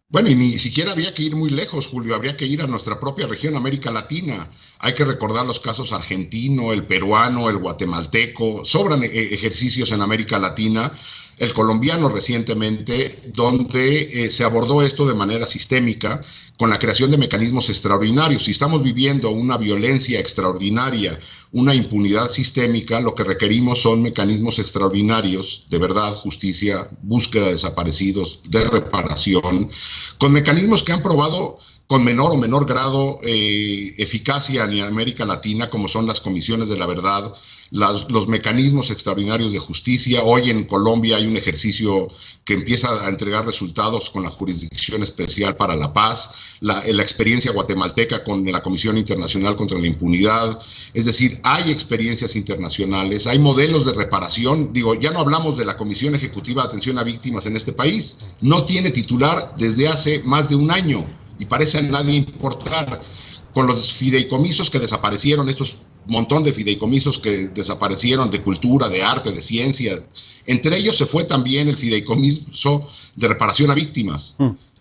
Bueno, y ni siquiera habría que ir muy lejos, Julio, habría que ir a nuestra propia región, América Latina. Hay que recordar los casos argentino, el peruano, el guatemalteco, sobran ejercicios en América Latina. el colombiano recientemente, donde se abordó esto de manera sistémica con la creación de mecanismos extraordinarios. Si estamos viviendo una violencia extraordinaria, una impunidad sistémica, lo que requerimos son mecanismos extraordinarios de verdad, justicia, búsqueda de desaparecidos, de reparación, con mecanismos que han probado con menor o menor grado eficacia en América Latina, como son las comisiones de la verdad, los mecanismos extraordinarios de justicia. Hoy en Colombia hay un ejercicio que empieza a entregar resultados con la Jurisdicción Especial para la Paz, la experiencia guatemalteca con la Comisión Internacional contra la Impunidad. Es decir, hay experiencias internacionales, hay modelos de reparación. Digo, ya no hablamos de la Comisión Ejecutiva de Atención a Víctimas en este país. No tiene titular desde hace más de un año y parece a nadie importar. Con los fideicomisos que desaparecieron, estos montón de fideicomisos que desaparecieron de cultura, de arte, de ciencia, entre ellos se fue también el fideicomiso de reparación a víctimas.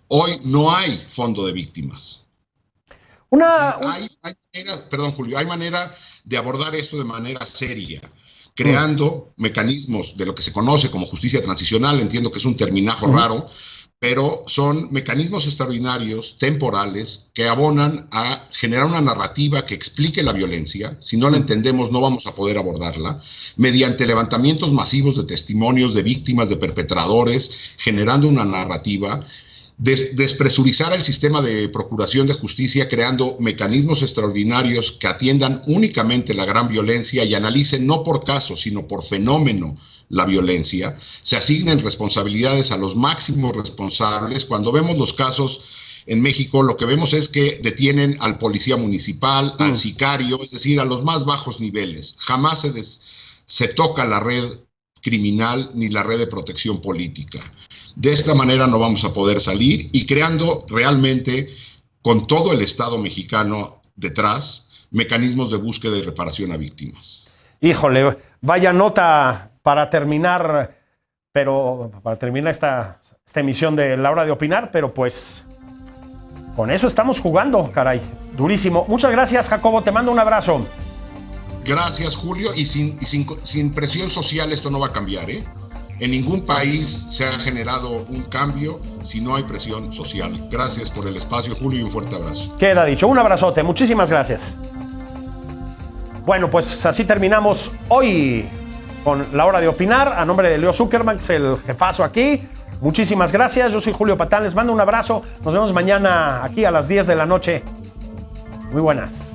Hoy no hay fondo de víctimas. Hay manera de abordar esto de manera seria, creando mecanismos de lo que se conoce como justicia transicional. Entiendo que es un terminajo raro, pero son mecanismos extraordinarios, temporales, que abonan a generar una narrativa que explique la violencia. Si no la entendemos, no vamos a poder abordarla, mediante levantamientos masivos de testimonios de víctimas, de perpetradores, generando una narrativa, despresurizar el sistema de procuración de justicia, creando mecanismos extraordinarios que atiendan únicamente la gran violencia y analicen no por caso, sino por fenómeno la violencia, se asignen responsabilidades a los máximos responsables. Cuando vemos los casos en México, lo que vemos es que detienen al policía municipal, al sicario, es decir, a los más bajos niveles. Jamás se toca la red criminal ni la red de protección política. De esta manera no vamos a poder salir, y creando realmente, con todo el Estado mexicano detrás, mecanismos de búsqueda y reparación a víctimas. Híjole, vaya nota para terminar esta emisión de La Hora de Opinar, pero pues con eso estamos jugando, caray, durísimo. Muchas gracias, Jacobo, te mando un abrazo. Gracias, Julio, y sin presión social esto no va a cambiar, ¿eh? En ningún país se ha generado un cambio si no hay presión social. Gracias por el espacio, Julio, y un fuerte abrazo. Queda dicho, un abrazote, muchísimas gracias. Bueno, pues así terminamos hoy con La Hora de Opinar. A nombre de Leo Zuckerman, que es el jefazo aquí, muchísimas gracias. Yo soy Julio Patán, les mando un abrazo. Nos vemos mañana aquí a las 10 de la noche. Muy buenas.